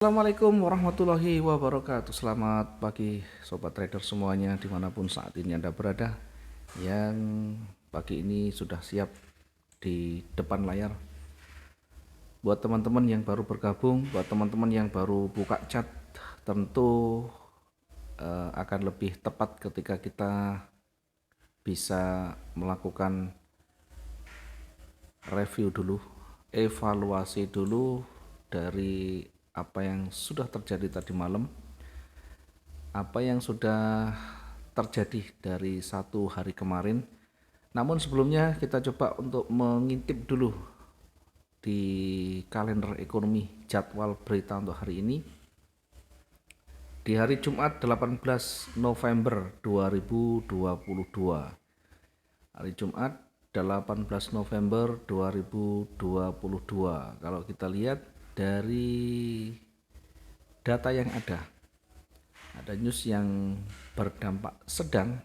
Assalamualaikum warahmatullahi wabarakatuh. Selamat pagi sobat trader semuanya dimanapun saat ini Anda berada, yang pagi ini sudah siap di depan layar. Buat teman-teman yang baru bergabung, buat teman-teman yang baru buka chat, tentu akan lebih tepat ketika kita bisa melakukan review dulu, evaluasi dulu dari apa yang sudah terjadi tadi malam, apa yang sudah terjadi dari satu hari kemarin. Namun sebelumnya kita coba untuk mengintip dulu di kalender ekonomi jadwal berita untuk hari ini. Di hari Jumat 18 November 2022. Hari Jumat 18 November 2022. Kalau kita lihat dari data yang ada news yang berdampak sedang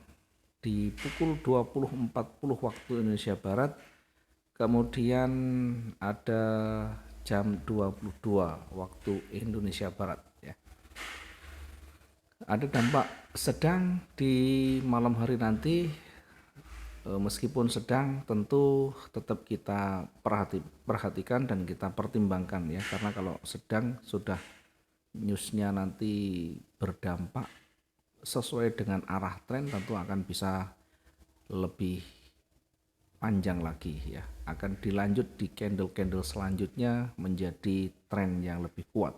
di pukul 20.40 waktu Indonesia Barat, kemudian ada jam 22 waktu Indonesia Barat ya. Ada dampak sedang di malam hari nanti, meskipun sedang tentu tetap kita perhatikan dan kita pertimbangkan ya, karena kalau sedang sudah newsnya nanti berdampak sesuai dengan arah tren, tentu akan bisa lebih panjang lagi ya, akan dilanjut di candle-candle selanjutnya menjadi tren yang lebih kuat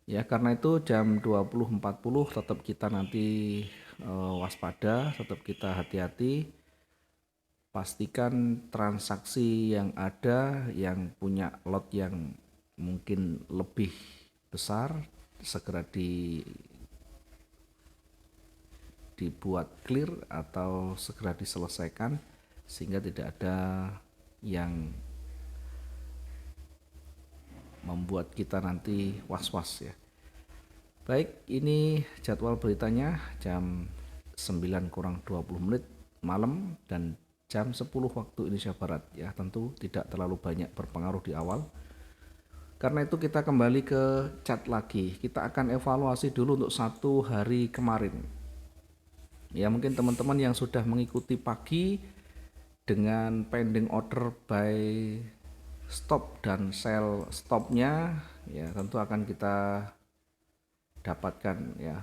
ya. Karena itu jam 20.40 tetap kita nanti waspada, tetap kita hati-hati, pastikan transaksi yang ada yang punya lot yang mungkin lebih besar segera dibuat clear atau segera diselesaikan, sehingga tidak ada yang membuat kita nanti was-was ya. Baik, ini jadwal beritanya jam 9 kurang 20 menit malam dan jam 10 waktu Indonesia Barat ya. Tentu tidak terlalu banyak berpengaruh di awal. Karena itu kita kembali ke chat lagi. Kita akan evaluasi dulu untuk satu hari kemarin. Ya, mungkin teman-teman yang sudah mengikuti pagi dengan pending order buy stop dan sell stopnya ya, tentu akan kita dapatkan ya.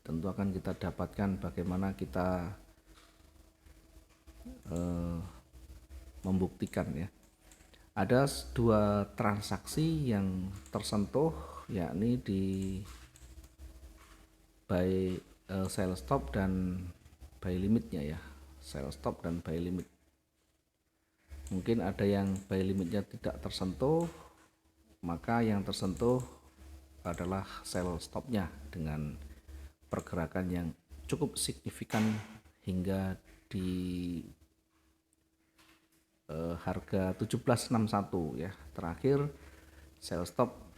Tentu akan kita dapatkan bagaimana kita membuktikan ya. Ada dua transaksi yang tersentuh, yakni di buy sell stop dan buy limitnya ya. Sell stop dan buy limit. Mungkin ada yang buy limitnya tidak tersentuh, maka yang tersentuh adalah sell stopnya dengan pergerakan yang cukup signifikan hingga di harga 1761 ya. Terakhir sell stop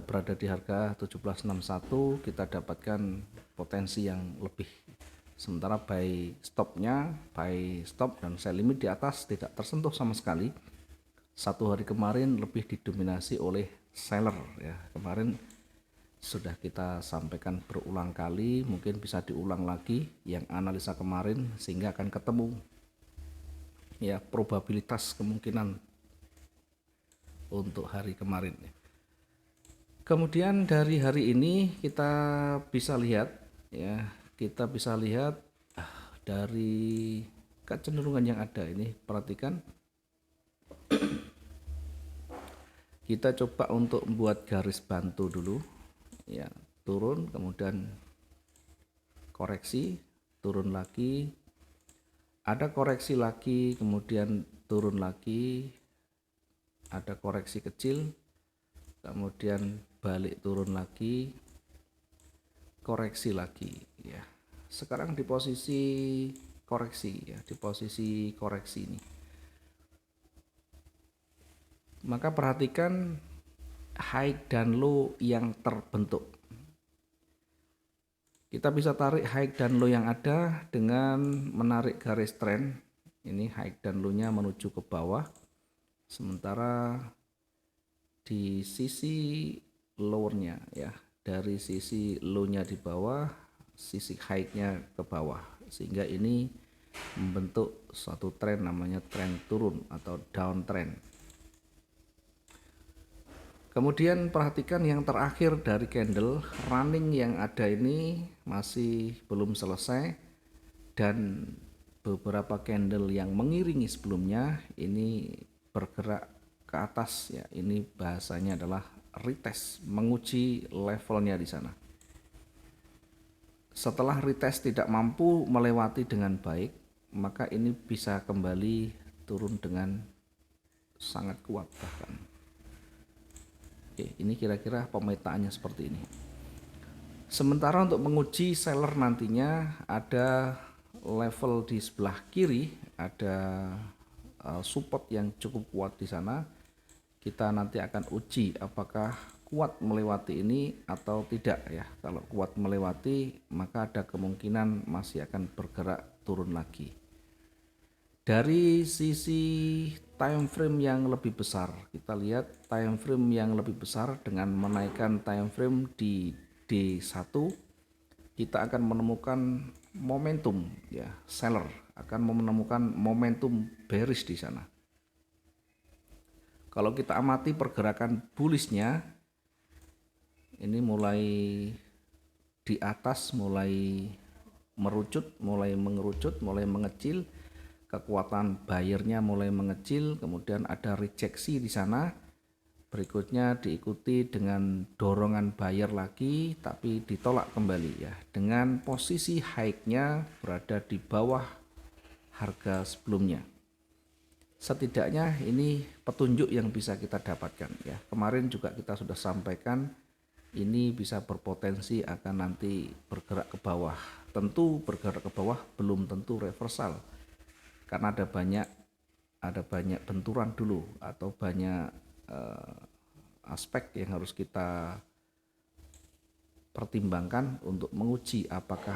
berada di harga 1761, kita dapatkan potensi yang lebih. Sementara buy stop dan sell limit di atas tidak tersentuh sama sekali. Satu hari kemarin lebih didominasi oleh seller ya. Kemarin sudah kita sampaikan berulang kali, mungkin bisa diulang lagi yang analisa kemarin, sehingga akan ketemu ya probabilitas kemungkinan untuk hari kemarin. Kemudian dari hari ini kita bisa lihat ya, dari kecenderungan yang ada ini. Perhatikan, kita coba untuk membuat garis bantu dulu ya, turun kemudian koreksi, turun lagi, ada koreksi lagi, kemudian turun lagi, ada koreksi kecil, kemudian balik turun lagi, koreksi lagi ya. Sekarang di posisi koreksi ya, di posisi koreksi ini. Maka perhatikan high dan low yang terbentuk. Kita bisa tarik high dan low yang ada dengan menarik garis trend. Ini high dan low-nya menuju ke bawah. Sementara di sisi lowernya ya, dari sisi low-nya di bawah, sisi high-nya ke bawah, sehingga ini membentuk suatu tren namanya tren turun atau downtrend. Kemudian perhatikan yang terakhir dari candle running yang ada ini masih belum selesai, dan beberapa candle yang mengiringi sebelumnya ini bergerak ke atas ya. Ini bahasanya adalah retest, menguji levelnya di sana. Setelah retest tidak mampu melewati dengan baik, maka ini bisa kembali turun dengan sangat kuat bahkan. Oke, ini kira-kira pemetaannya seperti ini. Sementara untuk menguji seller nantinya ada level di sebelah kiri, ada support yang cukup kuat di sana. Kita nanti akan uji apakah kuat melewati ini atau tidak ya. Kalau kuat melewati, maka ada kemungkinan masih akan bergerak turun lagi. Dari sisi time frame yang lebih besar, kita lihat time frame yang lebih besar dengan menaikkan time frame di D1, kita akan menemukan momentum ya, seller akan menemukan momentum bearish di sana. Kalau kita amati pergerakan bullishnya, ini mulai di atas, mulai merucut, mulai mengerucut, mulai mengecil, kekuatan buyernya mulai mengecil, kemudian ada rejeksi di sana. Berikutnya diikuti dengan dorongan buyer lagi, tapi ditolak kembali ya, dengan posisi high-nya berada di bawah harga sebelumnya. Setidaknya ini petunjuk yang bisa kita dapatkan ya. Kemarin juga kita sudah sampaikan ini bisa berpotensi akan nanti bergerak ke bawah. Tentu bergerak ke bawah belum tentu reversal, karena ada banyak benturan dulu atau banyak aspek yang harus kita pertimbangkan untuk menguji apakah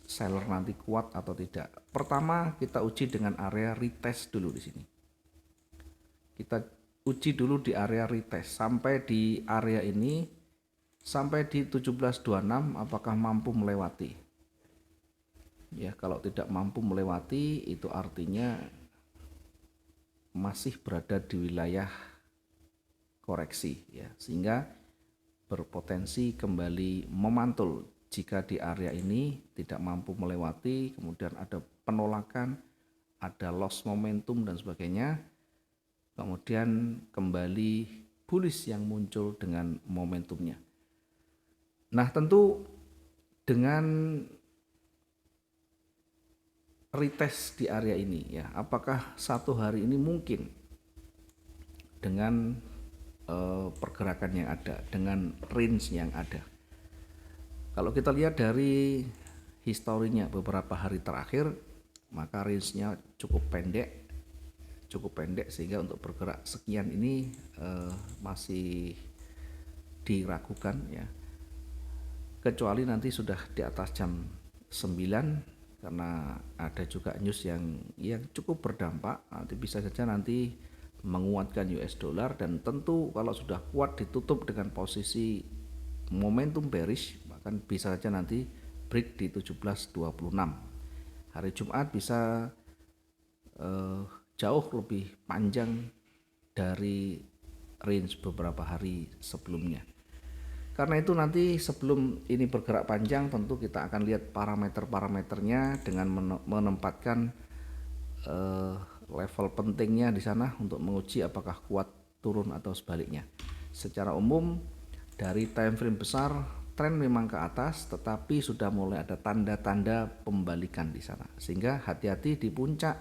seller nanti kuat atau tidak. Pertama kita uji dengan area retest dulu di sini. Kita uji dulu di area retest sampai di area ini, sampai di 1726 apakah mampu melewati. Ya, kalau tidak mampu melewati itu artinya masih berada di wilayah koreksi ya, sehingga berpotensi kembali memantul jika di area ini tidak mampu melewati, kemudian ada penolakan, ada loss momentum dan sebagainya, kemudian kembali bullish yang muncul dengan momentumnya. Nah, tentu dengan retest di area ini ya, apakah satu hari ini mungkin dengan pergerakan yang ada, dengan range yang ada. Kalau kita lihat dari historinya beberapa hari terakhir, maka range-nya cukup pendek sehingga untuk bergerak sekian ini masih diragukan ya, kecuali nanti sudah di atas jam 9, karena ada juga news yang cukup berdampak, nanti bisa saja nanti menguatkan US dollar, dan tentu kalau sudah kuat ditutup dengan posisi momentum bearish, bahkan bisa saja nanti break di 1726. Hari Jumat bisa jauh lebih panjang dari range beberapa hari sebelumnya. Karena itu nanti sebelum ini bergerak panjang, tentu kita akan lihat parameter-parameternya dengan menempatkan level pentingnya di sana untuk menguji apakah kuat turun atau sebaliknya. Secara umum dari time frame besar tren memang ke atas, tetapi sudah mulai ada tanda-tanda pembalikan di sana, sehingga hati-hati di puncak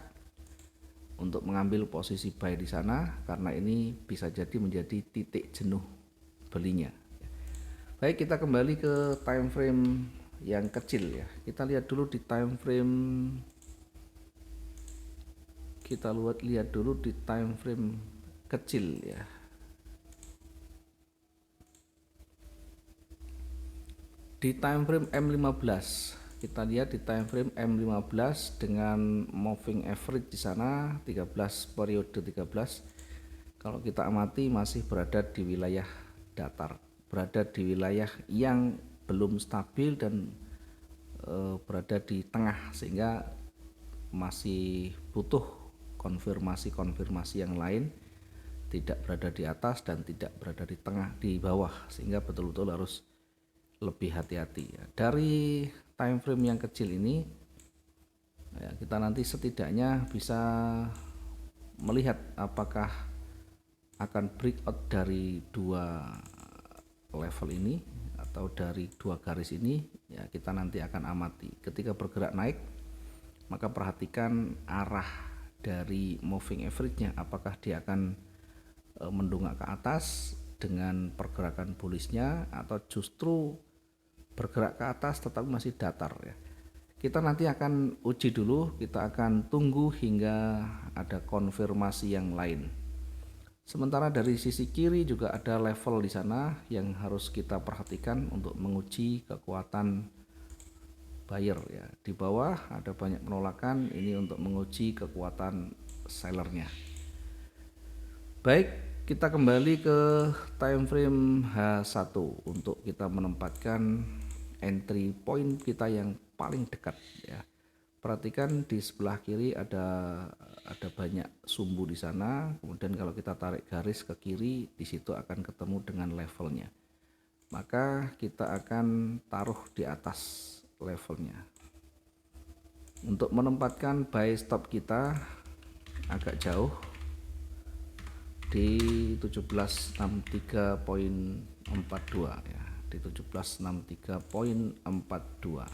untuk mengambil posisi buy di sana, karena ini bisa jadi menjadi titik jenuh belinya. Baik, kita kembali ke time frame yang kecil ya. Kita lihat dulu di time frame, lihat dulu di time frame kecil ya. Di time frame M15, kita lihat di time frame M15 dengan moving average di sana 13 periode 13. Kalau kita amati masih berada di wilayah datar. berada di wilayah yang belum stabil dan berada di tengah, sehingga masih butuh konfirmasi-konfirmasi yang lain, tidak berada di atas dan tidak berada di tengah, di bawah, sehingga betul-betul harus lebih hati-hati ya. Dari time frame yang kecil ini ya, kita nanti setidaknya bisa melihat apakah akan breakout dari dua level ini atau dari dua garis ini. Ya, kita nanti akan amati. Ketika bergerak naik, maka perhatikan arah dari moving average-nya, apakah dia akan mendongak ke atas dengan pergerakan bullish-nya atau justru bergerak ke atas tetapi masih datar ya. Kita nanti akan uji dulu, kita akan tunggu hingga ada konfirmasi yang lain. Sementara dari sisi kiri juga ada level di sana yang harus kita perhatikan untuk menguji kekuatan buyer ya. Di bawah ada banyak penolakan, ini untuk menguji kekuatan sellernya. Baik, kita kembali ke time frame H1 untuk kita menempatkan entry point kita yang paling dekat ya. Perhatikan di sebelah kiri ada banyak sumbu di sana. Kemudian kalau kita tarik garis ke kiri, di situ akan ketemu dengan levelnya. Maka kita akan taruh di atas levelnya. Untuk menempatkan buy stop kita agak jauh di 1763.42 ya, di 1763.42.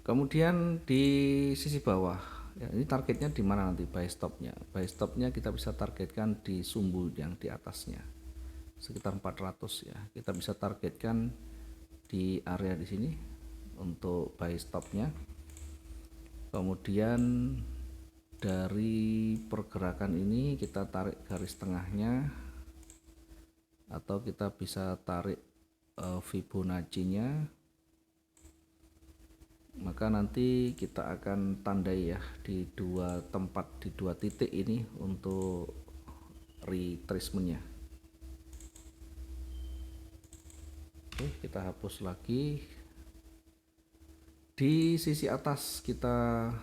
Kemudian di sisi bawah ya, ini targetnya di mana nanti buy stopnya. Buy stopnya kita bisa targetkan di sumbu yang di atasnya sekitar 400 ya. Kita bisa targetkan di area di sini untuk buy stopnya. Kemudian dari pergerakan ini kita tarik garis tengahnya, atau kita bisa tarik Fibonacci-nya. Maka nanti kita akan tandai ya di dua tempat, di dua titik ini untuk retracement-nya. Oke, kita hapus lagi. Di sisi atas kita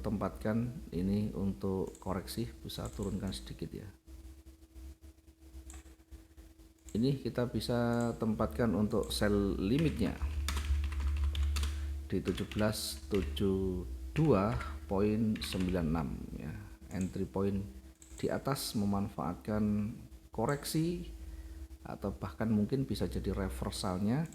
tempatkan ini untuk koreksi, bisa turunkan sedikit ya. Ini kita bisa tempatkan untuk sell limitnya di 1772.96 ya. Entry point di atas memanfaatkan koreksi atau bahkan mungkin bisa jadi reversalnya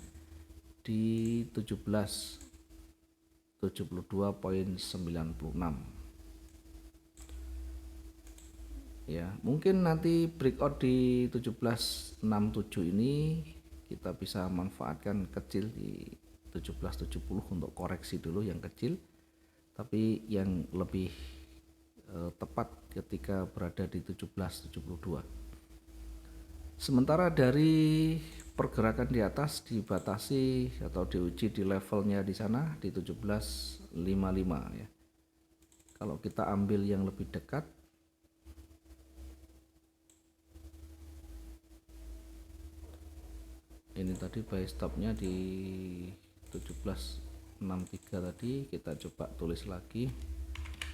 di 1772.96 ya. Mungkin nanti breakout di 1767 ini kita bisa manfaatkan kecil di 1770 untuk koreksi dulu yang kecil, tapi yang lebih tepat ketika berada di 1772. Sementara dari pergerakan di atas dibatasi atau diuji di levelnya di sana di 1755 ya. Kalau kita ambil yang lebih dekat, ini tadi buy stopnya di 1763 tadi, kita coba tulis lagi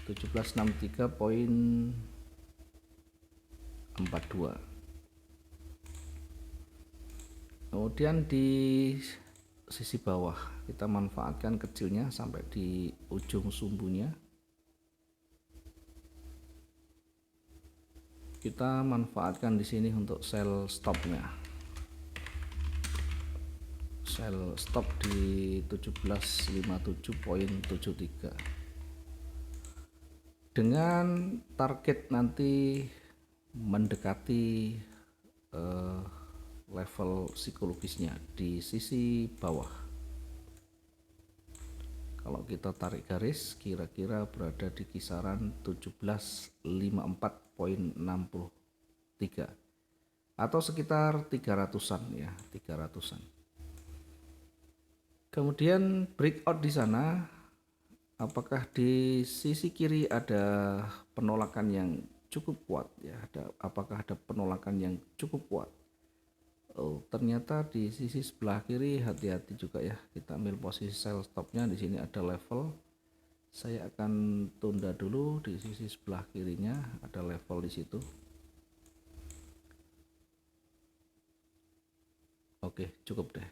1763.42. Kemudian di sisi bawah kita manfaatkan kecilnya sampai di ujung sumbunya. Kita manfaatkan di sini untuk sell stopnya. Sell stop di 1757.73 dengan target nanti mendekati level psikologisnya di sisi bawah. Kalau kita tarik garis kira-kira berada di kisaran 1754.63 atau sekitar 300-an ya, 300-an. Kemudian breakout di sana Apakah di sisi kiri ada penolakan yang cukup kuat ya? Apakah ada penolakan yang cukup kuat? Oh, ternyata di sisi sebelah kiri hati-hati juga ya. Kita ambil posisi sell stopnya di sini ada level. Saya akan tunda dulu di sisi sebelah kirinya ada level di situ. Oke, cukup deh.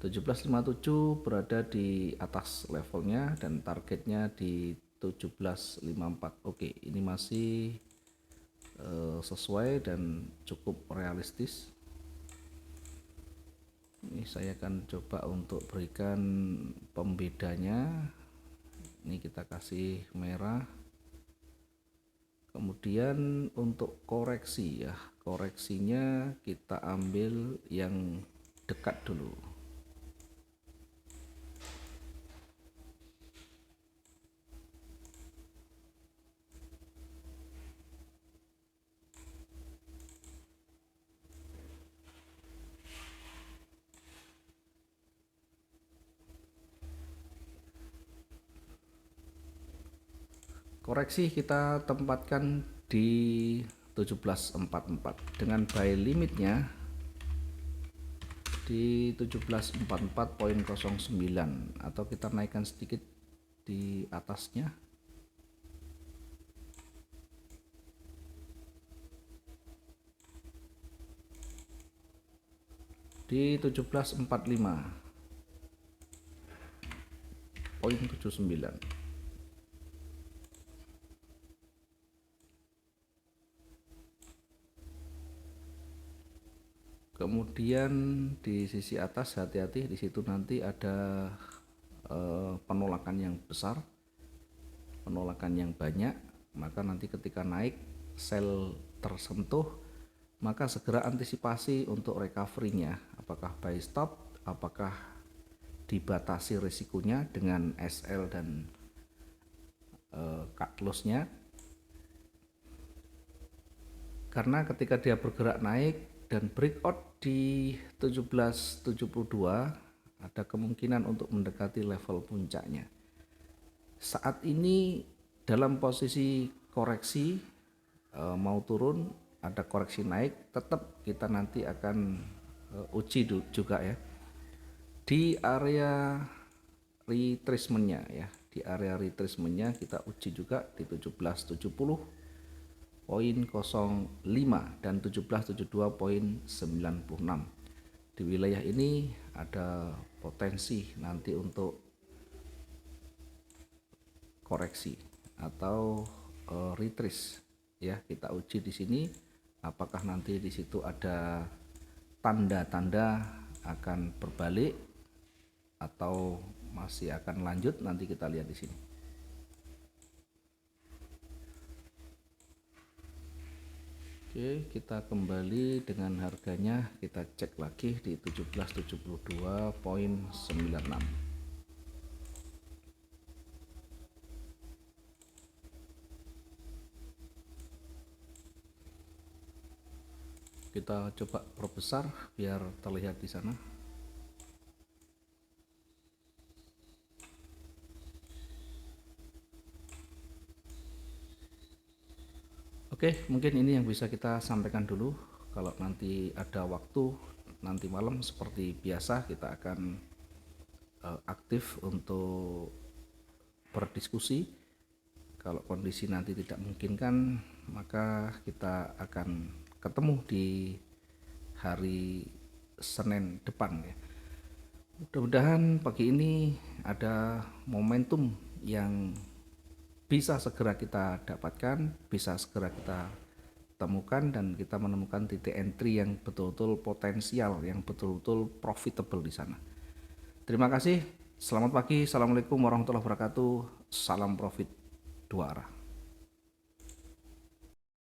1757 berada di atas levelnya dan targetnya di 1754. Oke, ini masih sesuai dan cukup realistis. Ini saya akan coba untuk berikan pembedanya. Ini kita kasih merah. Kemudian untuk koreksi ya, koreksinya kita ambil yang dekat dulu. Koreksi kita tempatkan di 1744 dengan buy limitnya di 1744.09 atau kita naikkan sedikit di atasnya di 1745.79. Kemudian di sisi atas hati-hati, di situ nanti ada penolakan yang besar, penolakan yang banyak, maka nanti ketika naik sell tersentuh, maka segera antisipasi untuk recovery-nya, apakah buy stop, apakah dibatasi risikonya dengan SL dan cut loss-nya. Karena ketika dia bergerak naik dan breakout di 1772 ada kemungkinan untuk mendekati level puncaknya. Saat ini dalam posisi koreksi mau turun, ada koreksi naik, tetap kita nanti akan uji juga ya di area retracementnya ya, di area retracementnya kita uji juga di 1770.05 dan 1772.96. Di wilayah ini ada potensi nanti untuk koreksi atau retrace ya. Kita uji di sini apakah nanti di situ ada tanda-tanda akan berbalik atau masih akan lanjut, nanti kita lihat di sini. Oke, kita kembali dengan harganya, kita cek lagi di 1772.96. Kita coba perbesar biar terlihat di sana. Oke, mungkin ini yang bisa kita sampaikan dulu. Kalau nanti ada waktu, nanti malam seperti biasa kita akan aktif untuk berdiskusi. Kalau kondisi nanti tidak memungkinkan, maka kita akan ketemu di hari Senin depan ya. Mudah-mudahan pagi ini ada momentum yang bisa segera kita dapatkan, bisa segera kita temukan, dan kita menemukan titik entry yang betul-betul potensial, yang betul-betul profitable di sana. Terima kasih, selamat pagi, assalamualaikum warahmatullahi wabarakatuh, salam profit dua arah.